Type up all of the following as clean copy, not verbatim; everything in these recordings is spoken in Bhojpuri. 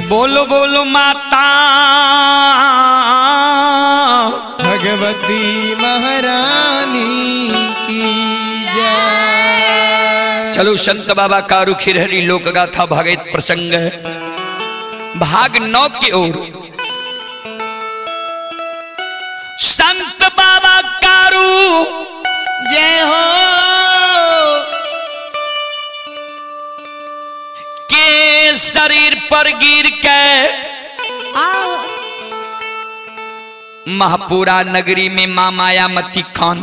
बोलो बोलो माता भगवती महारानी की जय। चलो संत बाबा कारू खिरहरी लोक गाथा भागवत प्रसंग भाग 9 की ओर। संत बाबा कारू जय हो के शरीर पर गिर के महापुरा नगरी में मां मायामती खान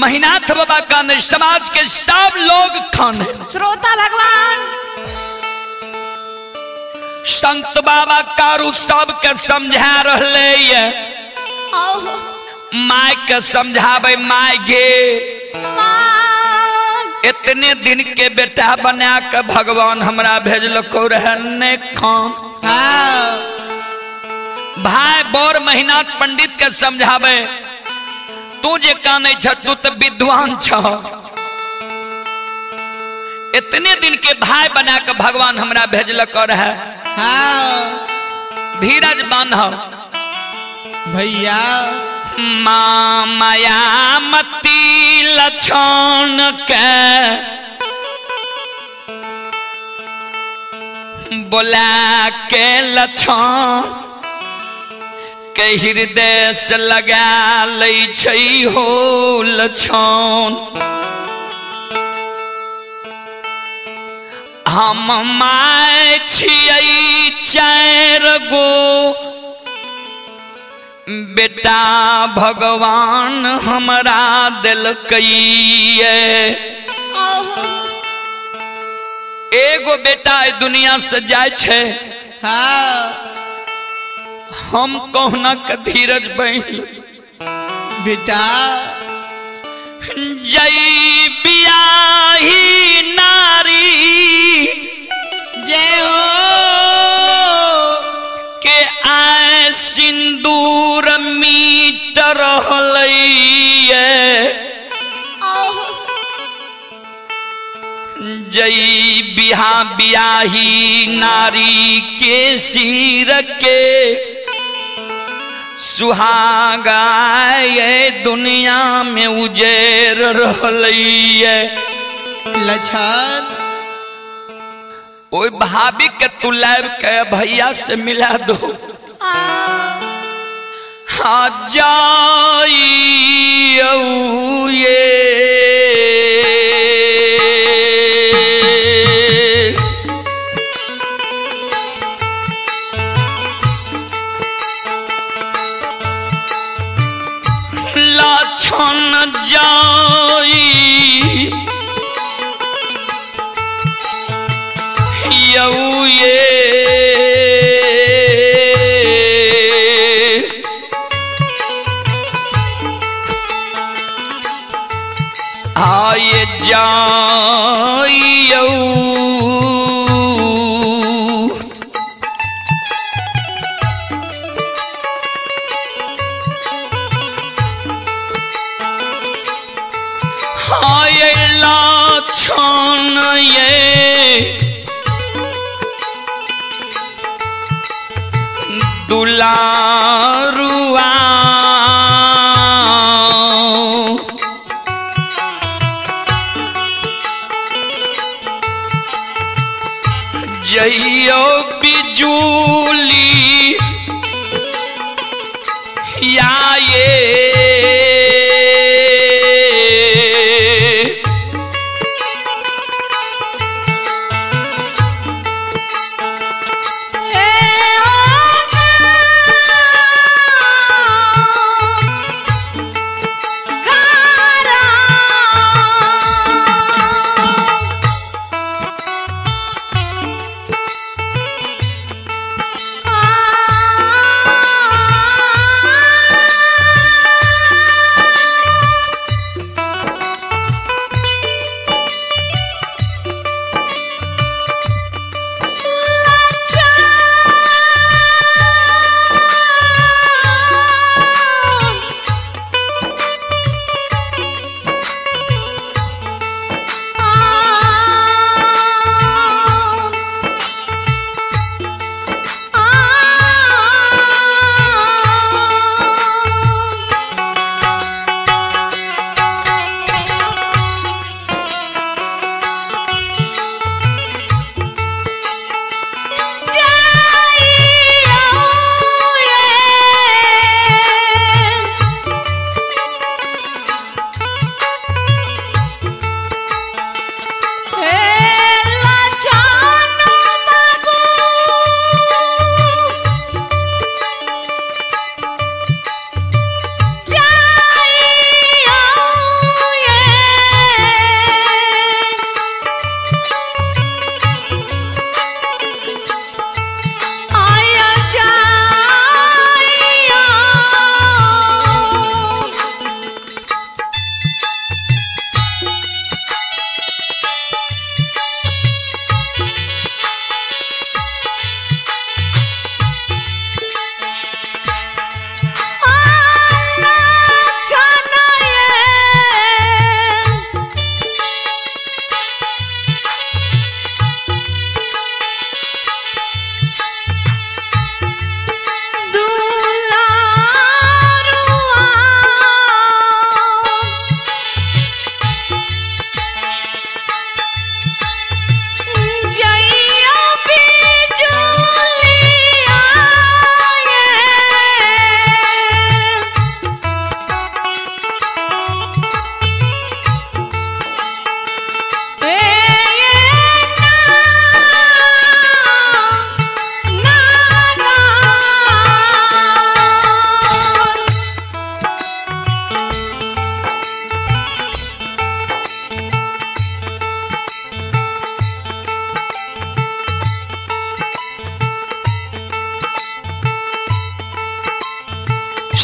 महीनाथ बाबा खान समाज के सब लोग खान श्रोता भगवान संत बाबा कारू सबके समझा रहे ये माय के समझावे माय गे इतने दिन के बेटा बना के भगवान हमरा भेजलको रहने खान। भाई बोर महीनाथ पंडित के समझावे तू जे काने छ तू तो विद्वान छ इतने दिन के भाई बना के भगवान हमरा भेजलको रहे धीरज बांधो भैया। मां मायामती लछन के बोला के लछन के हृदय से लगा ले छै हो लछन। हम माय छियै 4 गो बेटा भगवान हमरा दिलकैये। एगो बेटा दुनिया से जाय छे हम कहना के धीरज बहिन बेटा जय बियाही नारी जय हो के आए सिंदूर मीट रहलैये। जय बियाही नारी के सिर के सुहागा ये दुनिया में उजेर रहलैये। लछन ओए भाभी के तू लाइव के भैया से मिला दो। हाँ जाइयो ये लछन जाई यऊ ये आये जाइयो आये लछन ये दुलारुआ जइयो बिजुली या ये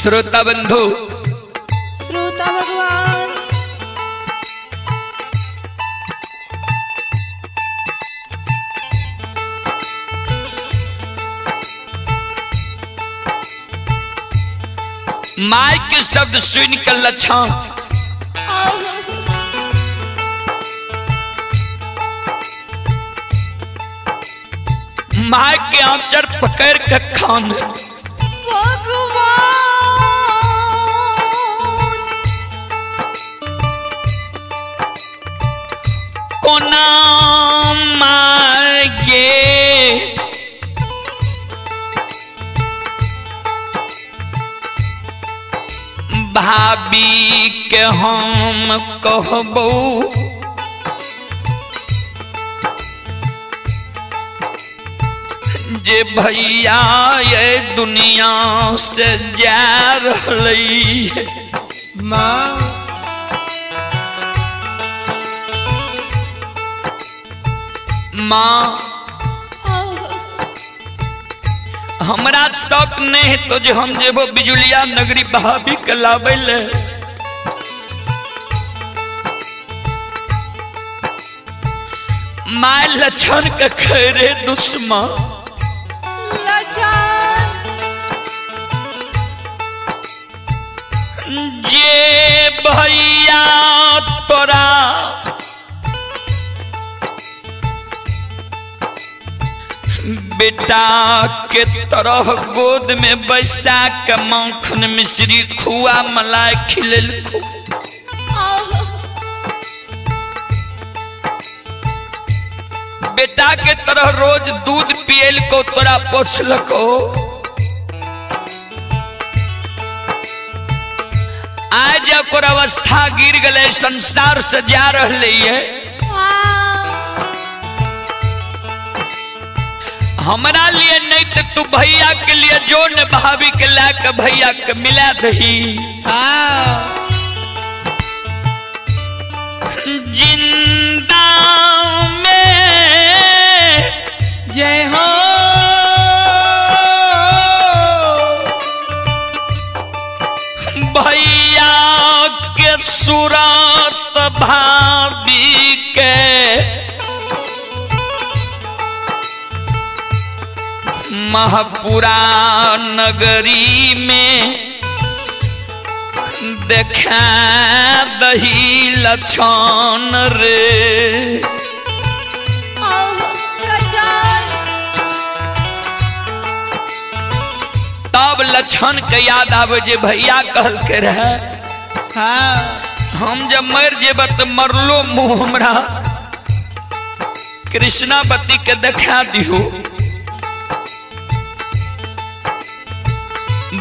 श्रोता बंधु, श्रोता भगवान, माय के शब्द सुन कर लक्षण माय के आंचर पकड़ के खान कोना मांगे भाभी के हम कहबो जे भैया ये दुनिया से जा रही है। माँ माँ हमरा शौक नहीं तो जो हम जेबो बिजुलिया नगरी भाभी के लावे ले। माय लक्षण के खैरे दुश्मन जे भैया तोरा बेटा के तरह गोद में बैसा के माखन मिश्री खुआ मलाई खिलल खु बेटा के तरह रोज दूध पियल को तोरा पोसल को आज ओकर अवस्था गिर गए संसार से जा रही है। हमारा लिए नहीं तो तू भैया के लिए जो न भाभी के लाके भैया के मिला दही। जिंदा में जय हो भैया के सूरत भाभी के महपुरा नगरी में देखा दही लक्षण रे। तब लक्षण के याद आवे जे भैया कहल के रहे हम जब मर जेब तो मरलो मुँह हमरा कृष्णावती के देखा दियो।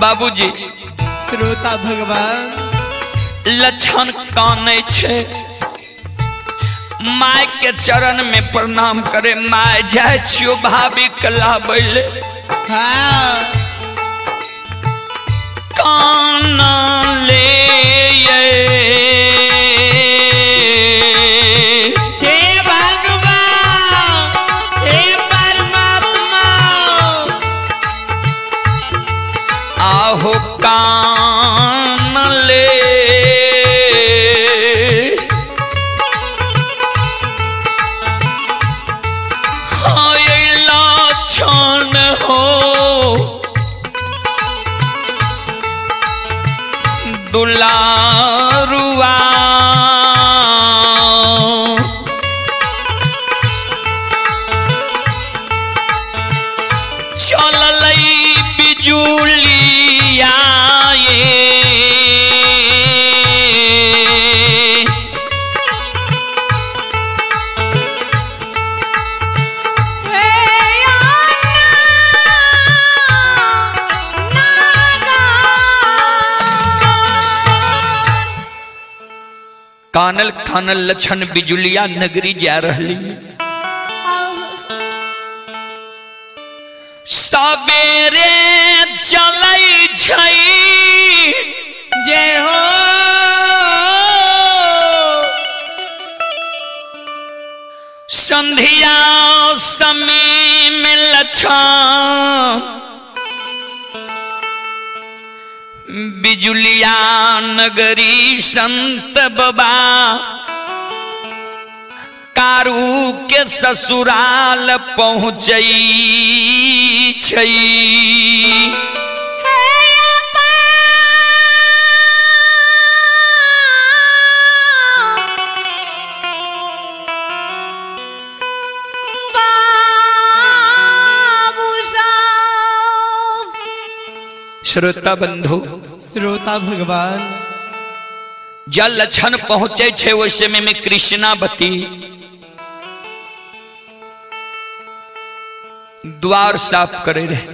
बाबूजी श्रोता भगवान लक्षण काने छे माय के चरण में प्रणाम करे। माय जाय छियो भाभी के लाबैले कान ले हे भगवान हे परमात्मा आहो कान ले लक्षण हो दुलारुआ चललई बिजुलिया कानल खानल लक्षण बिजुलिया नगरी जा रही। सवेरे चलई छई जय हो संधिया समय में लक्षण बिजुलिया नगरी संत बाबा कारू के ससुराल पहुँचई छई। श्रोता बंधु श्रोता भगवान जल लक्षण पहुंचे छे वो समय में कृष्णावती द्वार साफ करे रहे।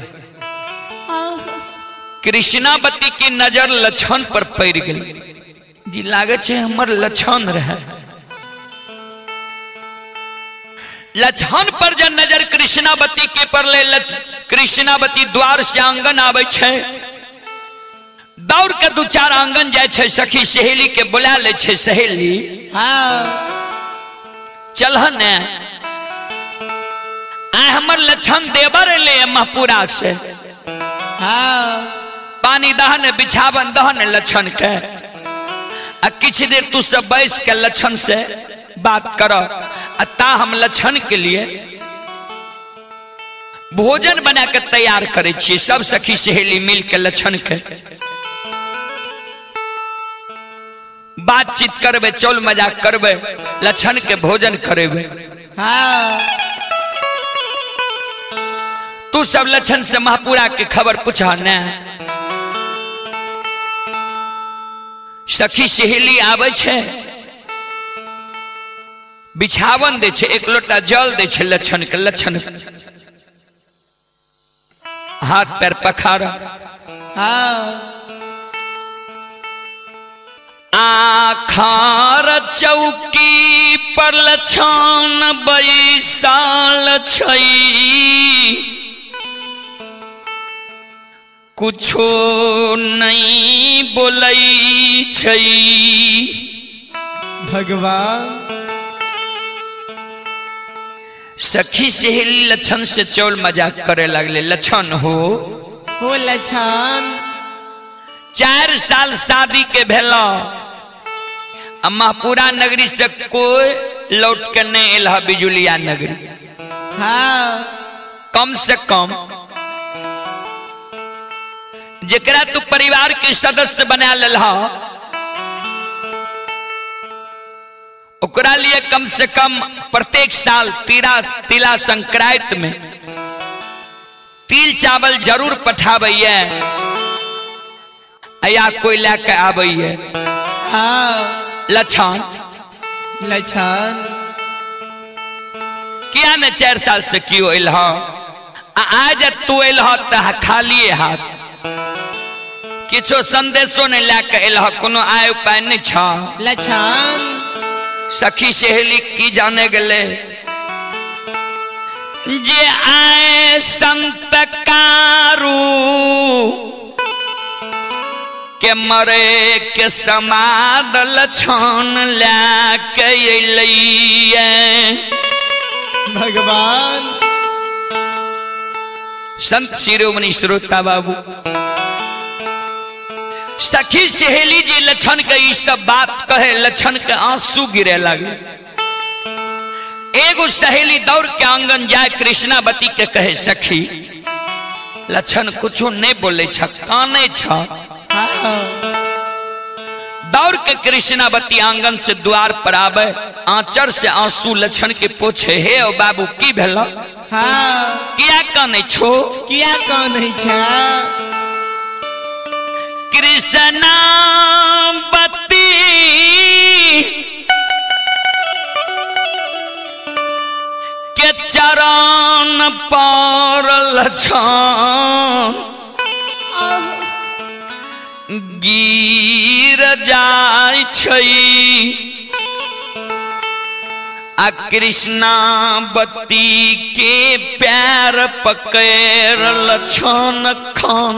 कृष्णावती की नजर लक्षण पर पड़ गई। जी लागे छे हमर लक्षण रहे। लक्षण पर जब नजर कृष्णावती के पड़ले, कृष्णावती द्वार से आंगन आवे छे। दौड़ के दू चार आंगन जाए छे, सखी सहेली के बुला ले छे। सहेली चलहन आए हमर लक्षण देवर ले महपुरा से। पानी दहन बिछावन दहन लक्षण के। किछ देर तू सब बैस के लक्षण से बात कर। ता हम लक्षण के लिए भोजन बना के तैयार करे छी। सब सखी सहेली मिल के लक्षण के बातचीत करबे, चौल मजाक करबे, लक्षण के भोजन करेबे। तू सब लक्षण से महापुरा के खबर पूछा न। सखी सहेली आवे छे, बिछावन दे छे, एक लोटा जल दे छे लक्षण के। लक्षण हाथ पैर पखारा। आखार चौकी पर लक्षण बैसाल छई। कुछो नहीं बोलई छई। भगवान सखी सहेली लक्षण से चौल मजाक करे लगले। लक्षण हो लक्षण 4 साल शादी के भेला। महापुरा नगरी से कोई लौट के नहीं एल। बिजुलिया नगरी कम से कम जेकरा तू परिवार के सदस्य बना लेला, ओकरा लिए कम से कम प्रत्येक साल तिला संक्रांति में तिल चावल जरूर पठाबैया या कोई लेके आबैया। लक्षण किया न 4 साल से क्यों एल? आज तू एल खाली हाथ, किछो संदेशो नहीं लेके एल। कोनो आय उपाय नहीं छा। लक्षण सखी सहेली की जाने गले जे आए संत कारू के मरे के समाद लक्षण लेके अइले। भगवान संत शिरोमणि श्रोता बाबू सखी सहेली जी लक्षण के ई सब बात कहे, लक्षण के आंसू गिरे लगे। एगो सहेली दौड़ के आंगन जाए कृष्णावती के कहे, सखी लक्षण कुछो नहीं बोले छ, काने छ। दौड़ के कृष्णावती आंगन से द्वार पर आवे, आंचर से आंसू लक्षण के पूछे, हे ओ बाबू की भेला? किया काने छो? किया काने छ? कृष्णावती के चरण पर लक्षण गिर जाय छई। आ कृष्णावती के पैर पकड़ लक्षण खान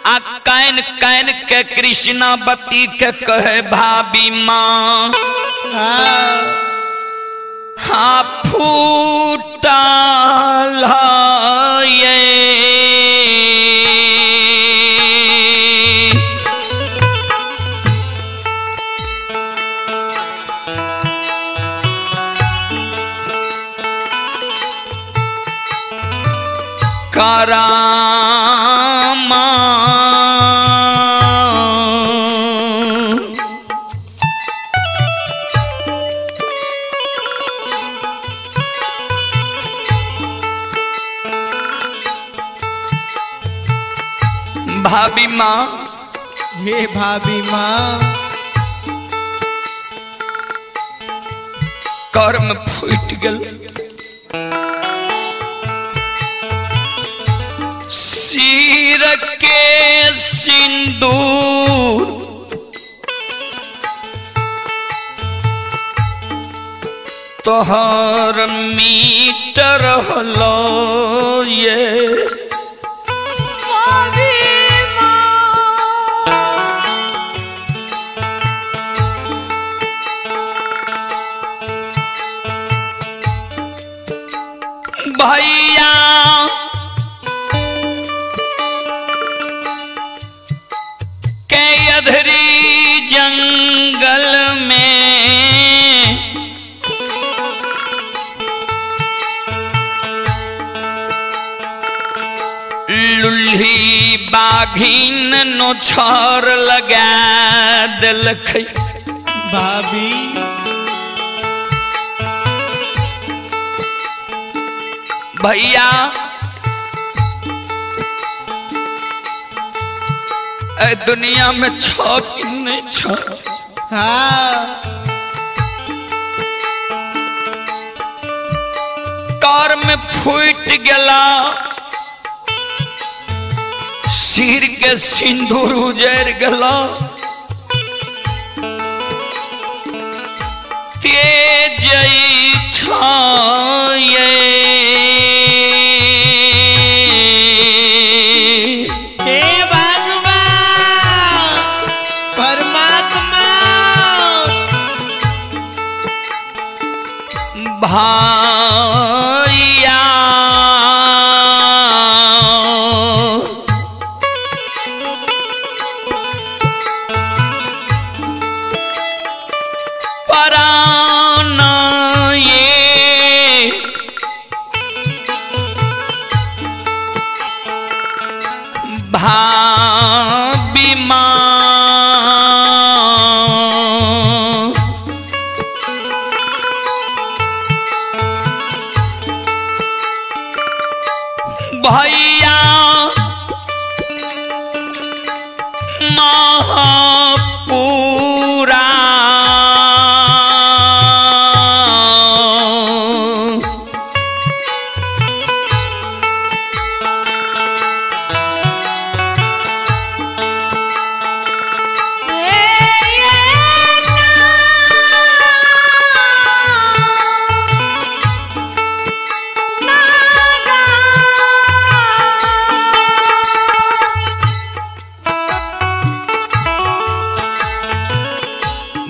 आ कैन कैन के कृष्णावती के कहे, भाभी माँ फूटल ये करामा भाभी माँ हे भाभी माँ कर्म फूट गल सिर के सिंदूर तोहर मीट रहलो ये भैया के अधरी जंगल में लुल्ही बाघिन नोछर लगा दिलख भाभी भैया ए दुनिया में छो कि नहीं छो हाँ कार में फूट गला सिर के सिंदूर उजर गला तेज छाये हे भगवान परमात्मा भैया पराना ये भाभी माँ भैया महापूरा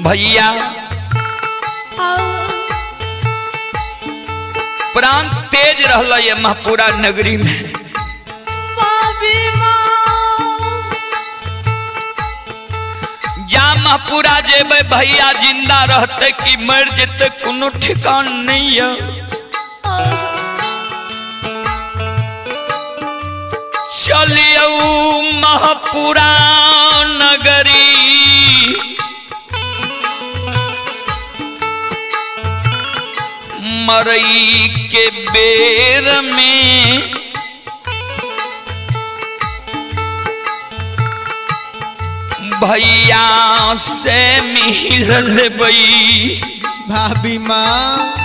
भैया प्राण तेज रहला ये महापुरा नगरी में जा महापुरा जेबे भैया जिंदा रहते कि मर जेते कोनो ठिकान नहीं है चलियो महापुरा नगरी मरई के बेर में भैया से मिलल बई भाभी माँ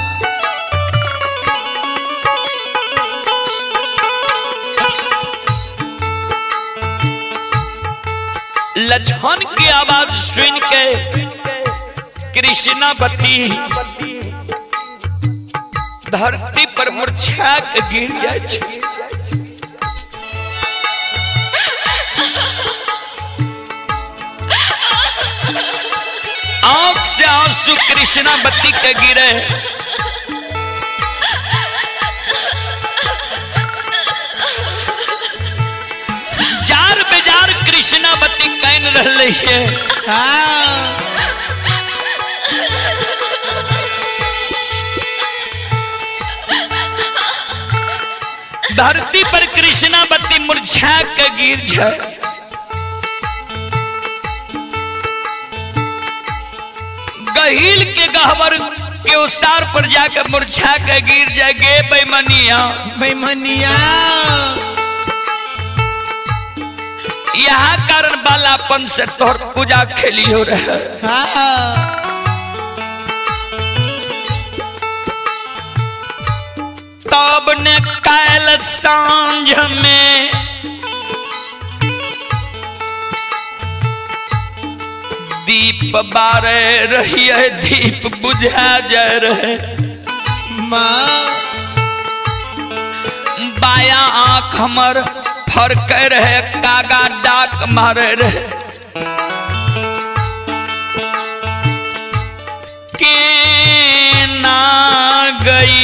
लछन की आवाज सुन के कृष्णावती धरती पर मूर्छा के गिर जाए आंख से आंसू कृष्णावती के गिरे जार बेजार कृष्णावती कहन रही है हाँ धरती पर कृष्णावती मुरझा के गिर जाए। गहील के गहवर के उसार पर जाकर मुरझा के गिर जाए। गे बेईमानिया बेईमानिया यहाँ कारण बालापन से तोहर पूजा खेली हो रहा है। हाँ तब ने कायल सांझ में दीप बारे रही है, दीप बुझा जा रहे। माँ बाया आंख हमर फरक रहे, कागा डाक मारे रहे। के ना गई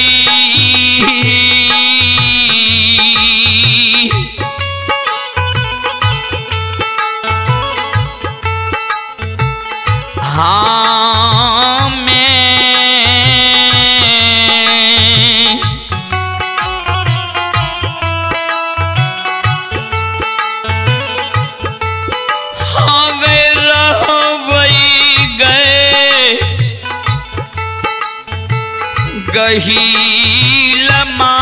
हाँ मैं हाँ वे रहबई गए गहील माँ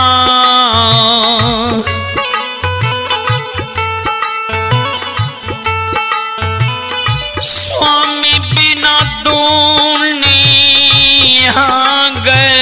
स्वामी बिना दुनिया गए।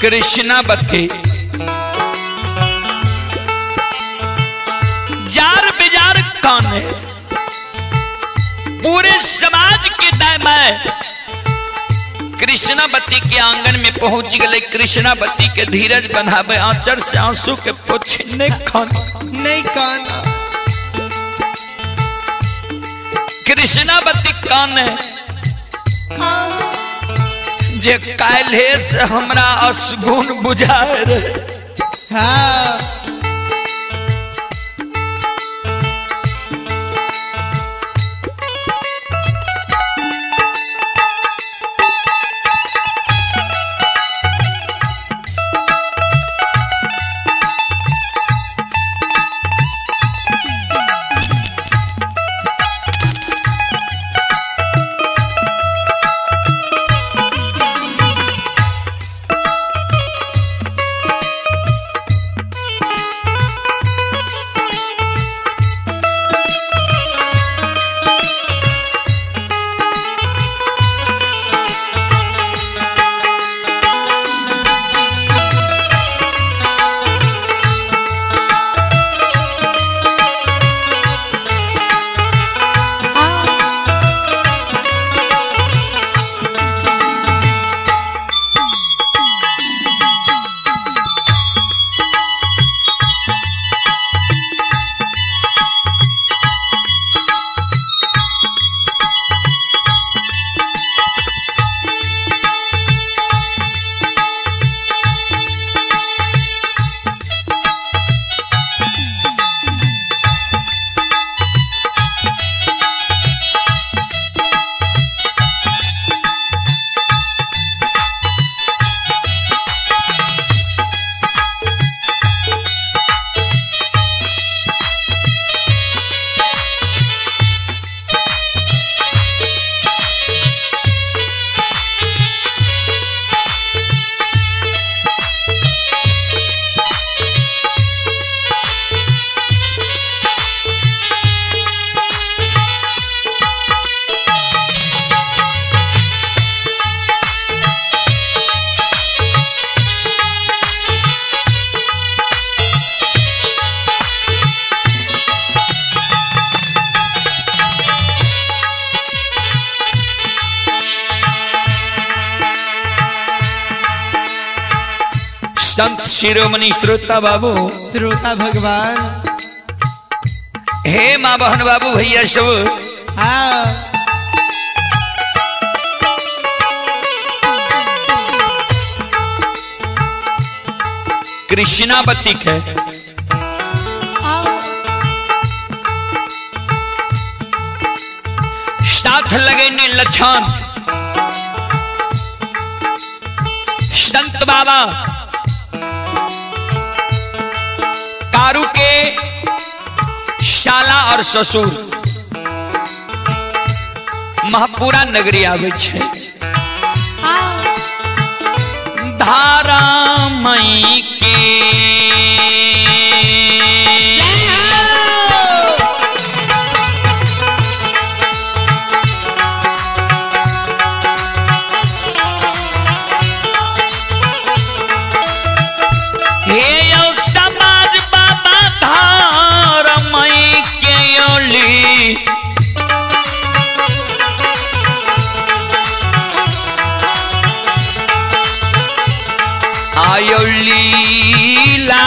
कृष्णावती जार बेजार काने पूरे समाज के दायमाए कृष्णावती के आंगन में पहुंच गए। कृष्णावती के धीरज बनावे, आंचर से आंसू के पोछे नहीं खाना। कृष्णावती काने जे काल्हे से हमरा असगुन बुझाए रहे। हाँ संत शिरोमणि श्रोता बाबू, श्रोता भगवान। हे माँ बहन बाबू भैया सब, हाँ कृष्णावती के साथ लगे ने लक्षण संत बाबा कारू के शाला और ससुर महापुरा नगरी आवे छे। धारा मई के समाज बाबा धारा मई के ओली आयो लीला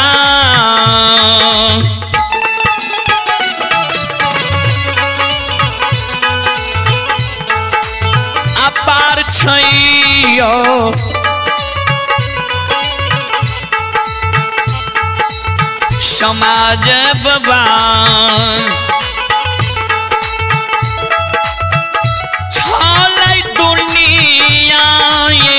अपार छैयो समाज बबान छालै दुनिया ये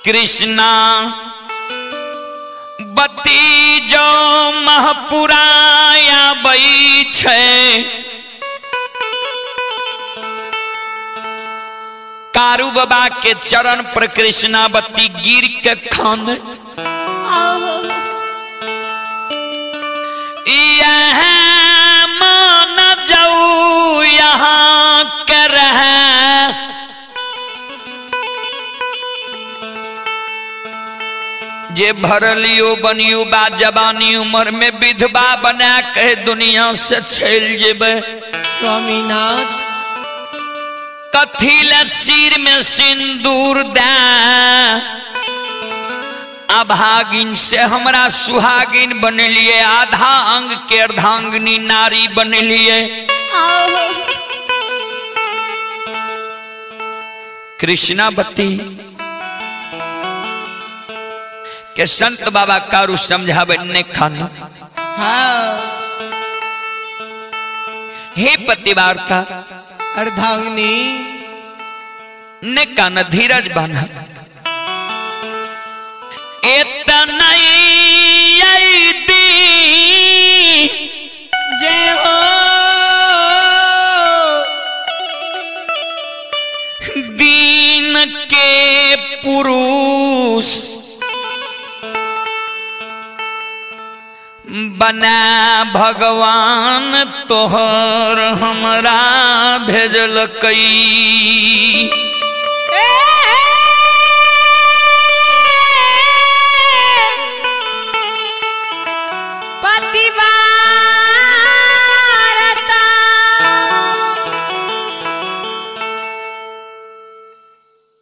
कृष्णा बती जो महपुराया बई छे। कारू बाबा के चरण पर कृष्णावती गिर के खान यह मान जाऊ यहाँ के रहे जे भरलियो बनियो बा जवानी उम्र में विधवा बना के दुनिया से चल जेबे। स्वामीनाथ कथिल सिर में सिंदूर दे अभागिन से हमरा सुहागिन बनलिए, आधा अंग के अर्धांगिनी नारी बनलिए। कृष्णावती के संत बाबा कारू समझावे ने खाना। हाँ हे पतिवार्ता अर्धांगिनी ने कान धीरज बांधा। इतना दी जय हो दीन के पुरुष बना भगवान तोहर हमरा भेजल कई।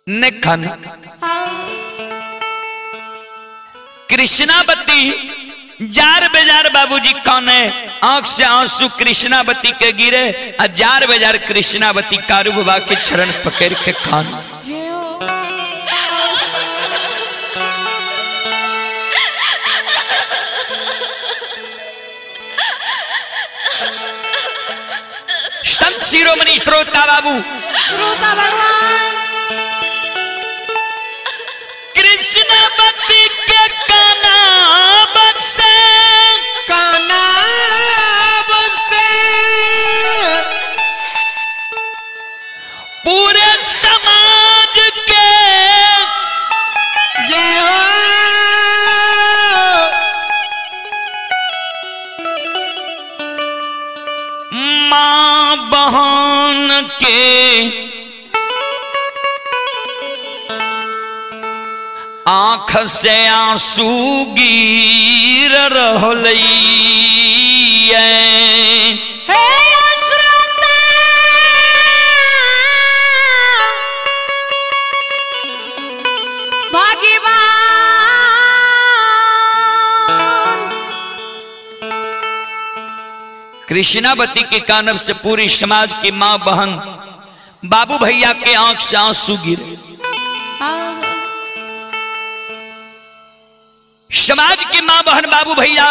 ने खाना कृष्णावती जार बेजार बाबूजी कौने आंख से आंसू कृष्णावती के गिरे, हजार बेजार कृष्णावती कारू बाबा के चरण पकड़ के कान। संत शिरोमणि श्रोता बाबू, श्रोता भगवान कृष्णावती के काना बसे पूरे समाज के जय हो माँ बहन के आंख आँख से आंसू गिर रहलई हे श्रोता भाग्यवान कृष्णावती के कानब से पूरी समाज की मां बहन बाबू भैया के आंख से आंसू गिरे। समाज की मां बहन बाबू भैया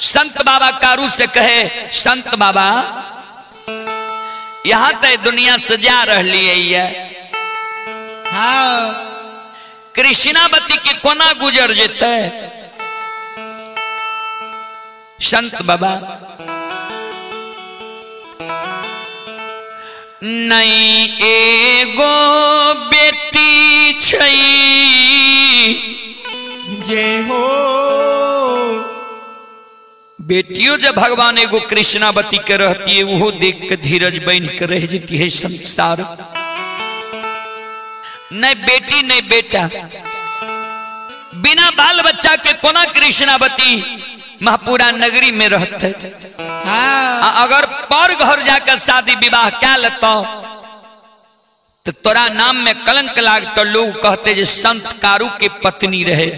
संत बाबा कारू से कहे, संत बाबा यहां तक दुनिया सजा रही है, हाँ कृष्णावती के कोना गुजर जेते। संत बाबा नहीं एगो बेटी छई जे हो बेटियों जब भगवान एगो कृष्णावती के रहती है वो देख के धीरज बन के रह जाती है संसार। नहीं बेटी नहीं बेटा, बिना बाल बच्चा के कोना कृष्णावती महापुरा नगरी में रहते। हाँ अगर पर घर जाकर शादी विवाह क्या लेता तो तोरा नाम में कलंक लाग तो लोग कहते जे संत कारू के पत्नी रहे।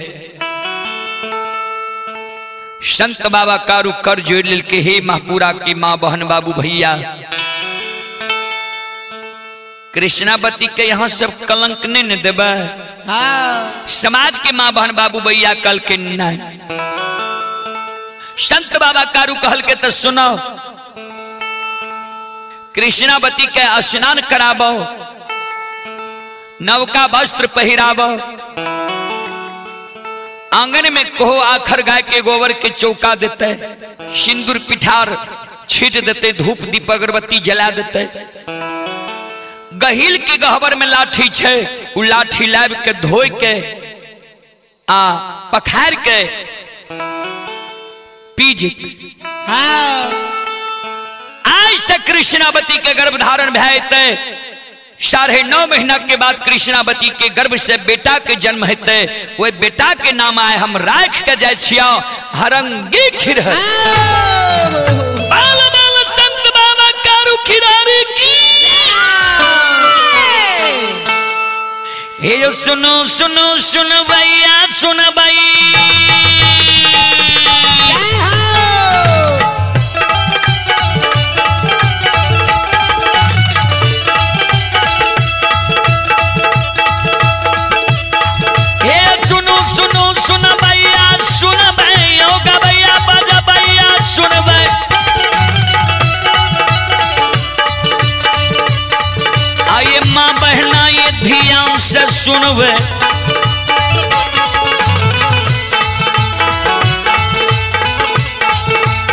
संत बाबा कारू कर जोड़ लेल के हे महापुरा की मां बहन बाबू भैया कृष्णावती के यहाँ सब कलंक नहीं न देवे। हाँ समाज के मां बहन बाबू भैया कल के नहीं। संत बाबा कारू कहल के तो सुनो, कृष्णावती के स्नान कराबो, नवका वस्त्र पहिराबो, आंगन में कहो आखर गाय के गोबर के चौका देते, सिंदूर पिठार छीट देते, धूप दीप अगरबत्ती जला देते। गहिल के गहबर में लाठी छे, उ लाठी लाब के धोई के पखार के पीज। हाँ आज से कृष्णावती के गर्भ धारण भयते 9.5 महीना के बाद कृष्णावती के गर्भ से बेटा के जन्म हेते। वो बेटा के नाम आए हम राख के जाय छिया हरंगी खीर। बाल बाल संत बाबा कारू खिरारी की। हे सुनो सुनो सुन भैया सुन भाई, ध्यान से सुनवे।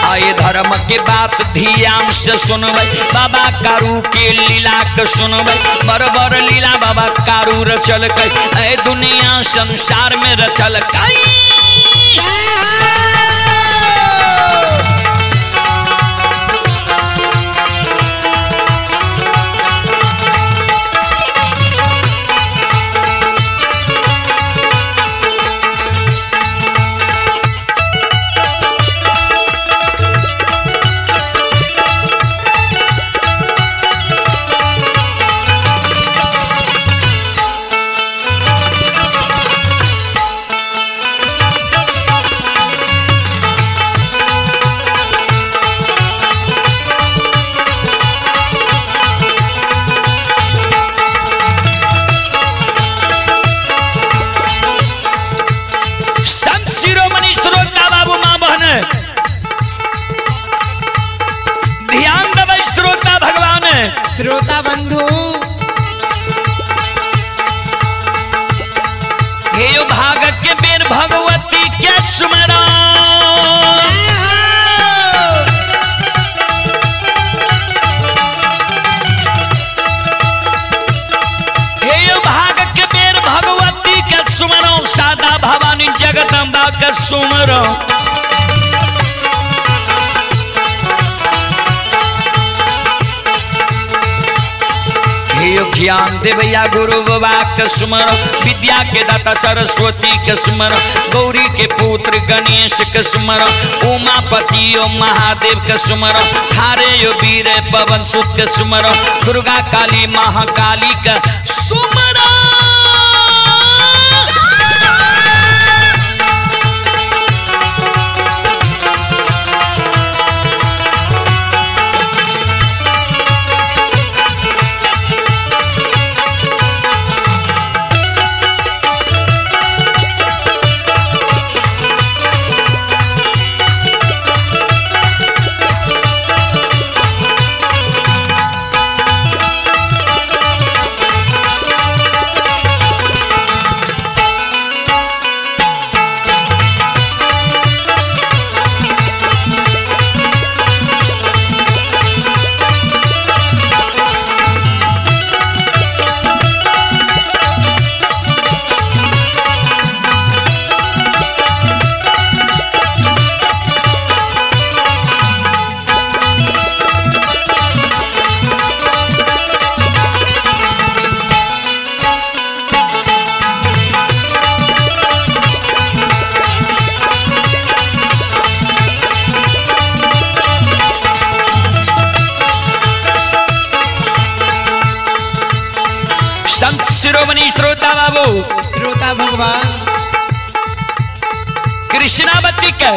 आए धर्म के बात ध्यान से सुनवे, बाबा कारू के लीला के सुनवे। बरबर लीला बाबा कारू रचल कई, दुनिया संसार में रचल कई। श्रोता बंधु हे भाग के बेर भगवती के सुमरा, हे भाग के बेर भगवती के सुमरो, सादा भवानी जगदम्बा के सुमरो। ज्ञान देवैया गुरु बाबा के सुमर, विद्या के दाता सरस्वती के सुमर, गौरी के पुत्र गणेश के सुमर, उमापति ओ महादेव के सुमर, थारे यो वीर पवन सुत के सुमर, दुर्गा काली महाकाली का सुमर। शिरोमणि श्रोता बाबू, श्रोता भगवान कृष्णावती के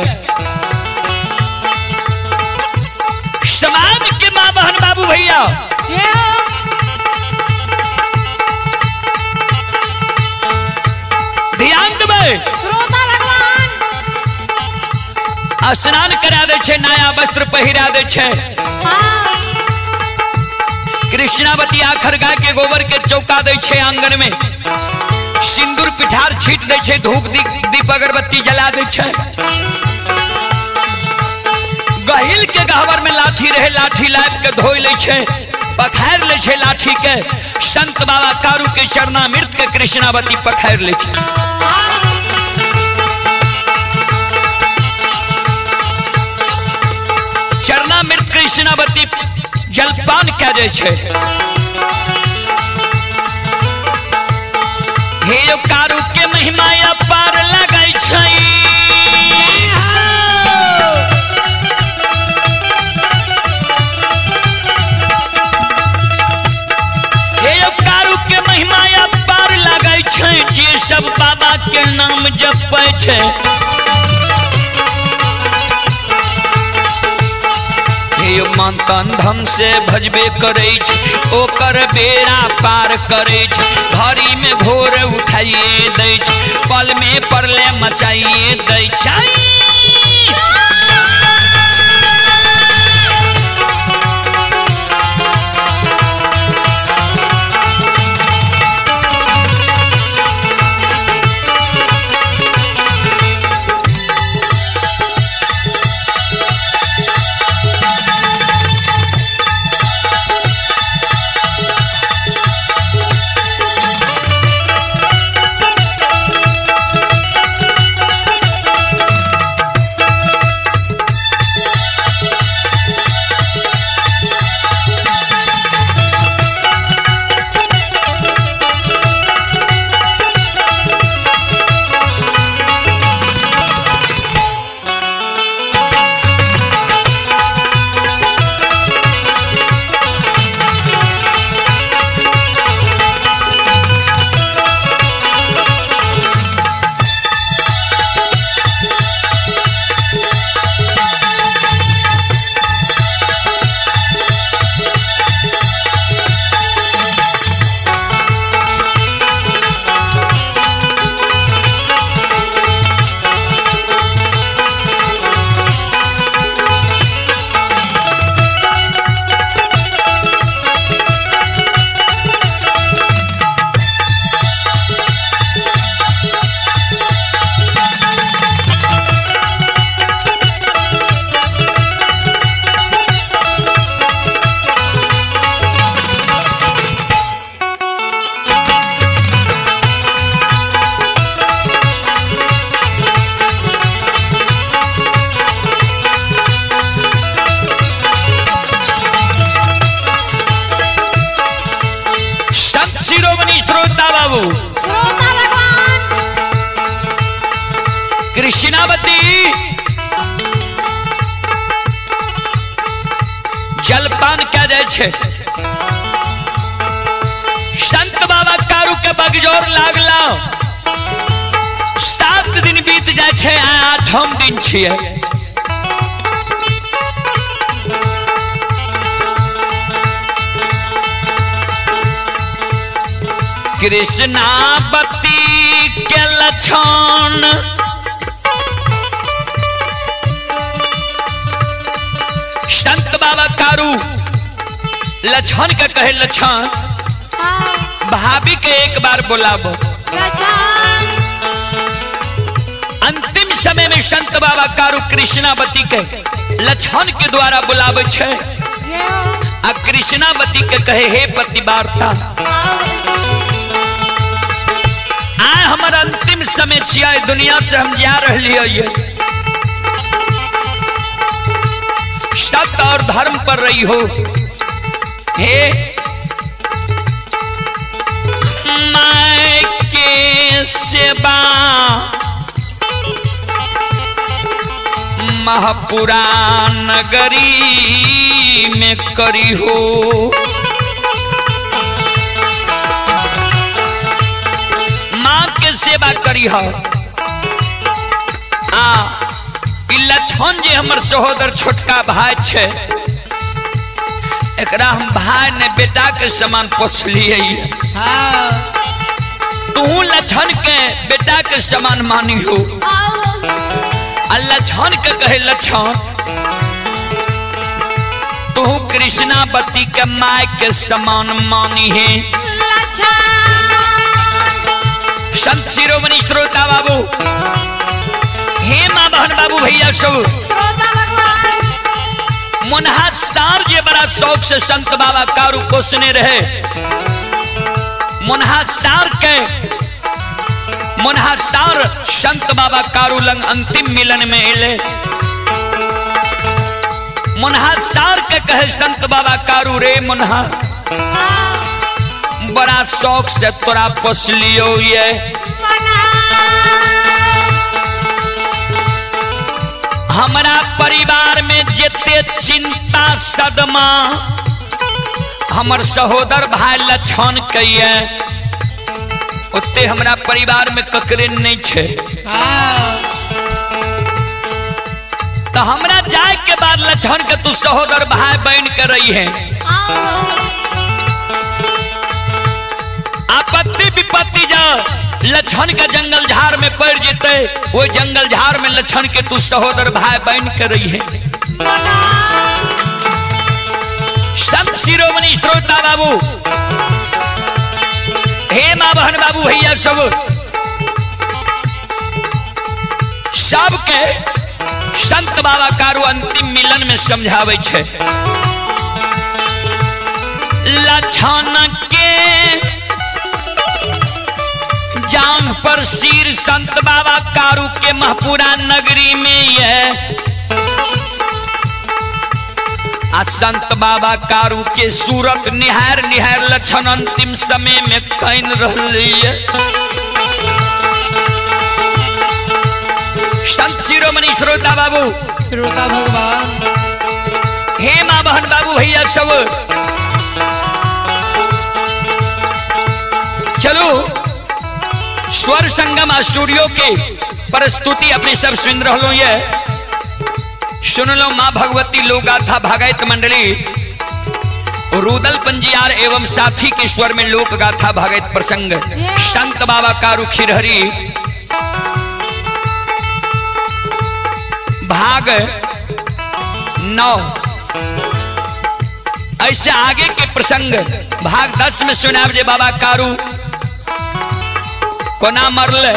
समाज के मां बहन बाबू भैया ध्यान देवे। श्रोता भगवान स्नान करा दे छे, नया वस्त्र पहिरा दे छे। कृष्णावती आखर गाय के गोबर के चौका दे छे, आंगन में सिंदूर पिठार छीट दे छे, धूप दीप अगरबत्ती जला दे छे। गहिल के गहवर में लाठी रहे, लाठी लाद के धोई ले छे, पखार ले छे लाठी के। संत बाबा कारू के चरणामृत के कृष्णावती पखार ले छे। चरणामृत कृष्णावती जलपान क्या दे छे। हे यो कारू के महिमा अपार लगाई छै। हे यो कारू के महिमा अपार लगाई छै, जे सब बाबा के नाम जपै छै। मन तन धन से भजबे करे छै, ओकर बेड़ा पार करे छै। घड़ी में भोर उठाइए दै छै, पल में परले मचाइए दै छै। छे। संत बाबा कारू के बगजोर लागला। 7 दिन बीत जाए छे, 8म दिन छिए। कृष्णावती के लक्षण संत बाबा कारू लक्षण के कहे लक्षण भाभी के एक बार बुलाबो। अंतिम समय में संत बाबा कारू कृष्णावती के लक्षण के द्वारा बुलावे छे। आ कृष्णावती के कहे हे पतिवार्ता आए हमारा अंतिम समय छिया, दुनिया से हम जा रहे सत्य और धर्म पर रही हो। हे माय के सेवा महापुरा नगरी में करी हो। माँ के सेवा करी हो। लक्षण जे हमर सहोदर छोटका भाई छे, एकरा हम भाई ने बेटा के समान पोसलिए। तू लक्षण के बेटा के समान मानी हो। लक्षण के कहे लक्षण तू कृष्णावती के माय के समान मानी है। संत शिरोमणि श्रोता बाबू, हे माँ बहन बाबू भैया सब, मुनहा सार जे बड़ा शौक से संत बाबा कारू पोसने रहे। मुनहा सार संत बाबा कारू लंग अंतिम मिलन में एले। मुनहा सार के कहे संत बाबा कारू रे मुनहा बड़ा शौक से तोरा पोसलियो ये। हमारा परिवार में जिते चिंता सदमा हमर सहोदर भाई लक्षण कहिए, उते हमरा परिवार में ककरे नहीं छे। तो हमरा जाए के बाद लक्षण के तू सहोदर भाई बन के रही है। आपत्ति विपत्ति जा लक्षण के जंगल झाड़ में पड़ जेते, वो जंगल झाड़ में लक्षण के तू सहोदर भाई बन के रही है। संत शिरोमणि श्रोता बाबू, हे माँ बहन बाबू भैया सबके संत बाबा कारू अंतिम मिलन में समझावे छे। लक्षण के जान पर सिर संत बाबा कारू के महपुरा नगरी में ये आज संत बाबा कारू के सूरत निहार निहार लक्षण अंतिम समय में कैन रही है। संत शिरोमणि श्रोता बाबू, श्रोता भगवान, हे माँ बहन बाबू भैया सब, चलो स्वर संगम स्टूडियो के प्रस्तुति अपने सब सुन रहो। ये सुन लो माँ भगवती लोकगाथा भागवत मंडली रुदल पंजियार एवं साथी के स्वर में लोक गाथा भागवत प्रसंग संत बाबा कारू खिरहरी भाग 9। ऐसे आगे के प्रसंग भाग 10 में सुनाब जे बाबा कारू कोना मरले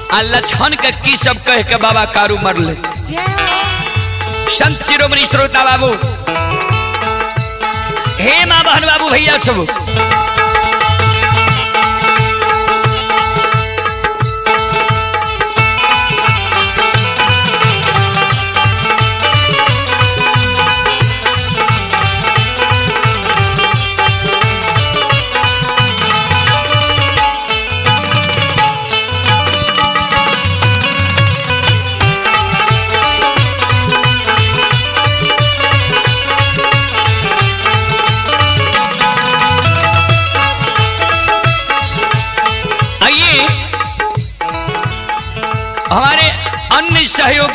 आ लक्षण के की सब कह के बाबा कारू मरले। संत शिरोमणि श्रोता बाबू, हे माँ बहन बाबू भैया सब,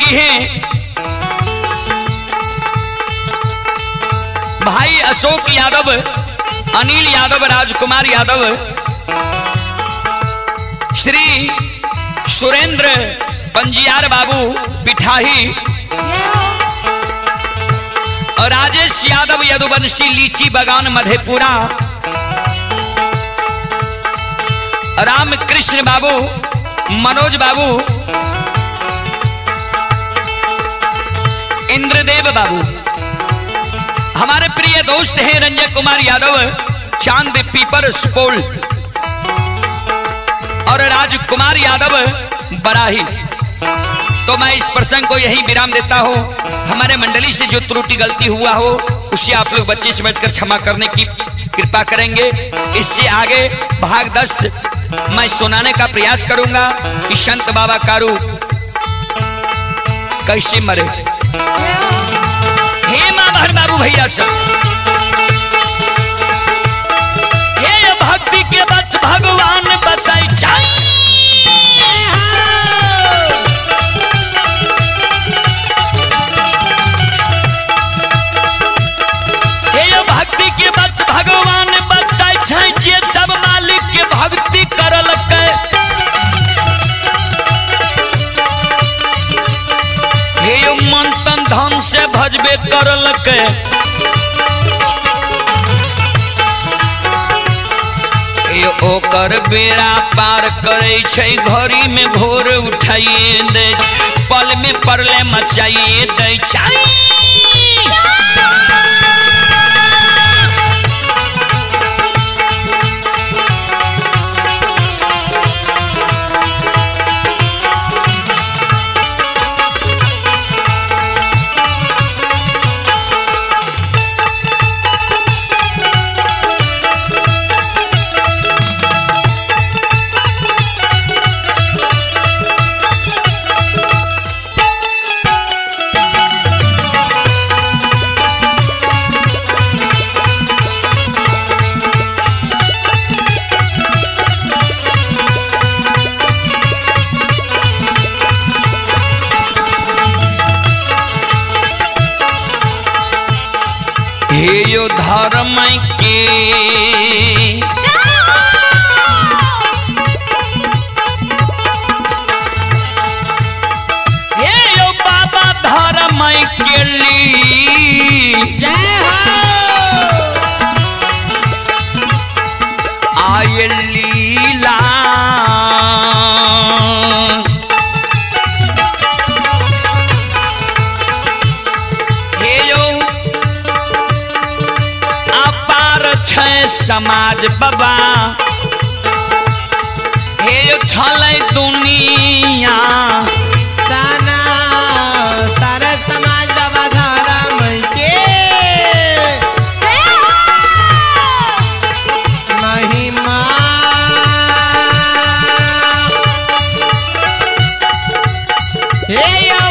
की हैं भाई अशोक यादव, अनिल यादव, राजकुमार यादव, श्री सुरेंद्र पंजियार बाबू पिठाही और राजेश यादव यदुवंशी लीची बागान मधेपुरा, रामकृष्ण बाबू, मनोज बाबू, इंद्रदेव बाबू, हमारे प्रिय दोस्त हैं रंजय कुमार यादव, चांद पीपर सुपौल और राजकुमार यादव बराही। तो मैं इस प्रसंग को यही विराम देता हूं। हमारे मंडली से जो त्रुटि गलती हुआ हो उसे आप लोग बच्चे समझकर क्षमा करने की कृपा करेंगे। इससे आगे भाग 10 मैं सुनाने का प्रयास करूंगा कि संत बाबा कारू कैसे मरे। हे माधर बाबू भैया सब, हे भक्ति के बस भगवान बसाई जाए। हे भक्ति के बस भगवान बसाई जाए, जे सब मालिक के भक्ति करल के। हे मन तन धन से भजबे करल के। ओकर बेड़ा पार करे छै, घड़ी में घोर उठाइए दे, पल में परले मचाइए दे छै। हे यो धर्म के हे यो बाबा धर्म के ली जय हो आय लीला। समाज बाबा हे छलै दुनिया, ताना सारे समाज बाबा धर्म के महिमा। हे यो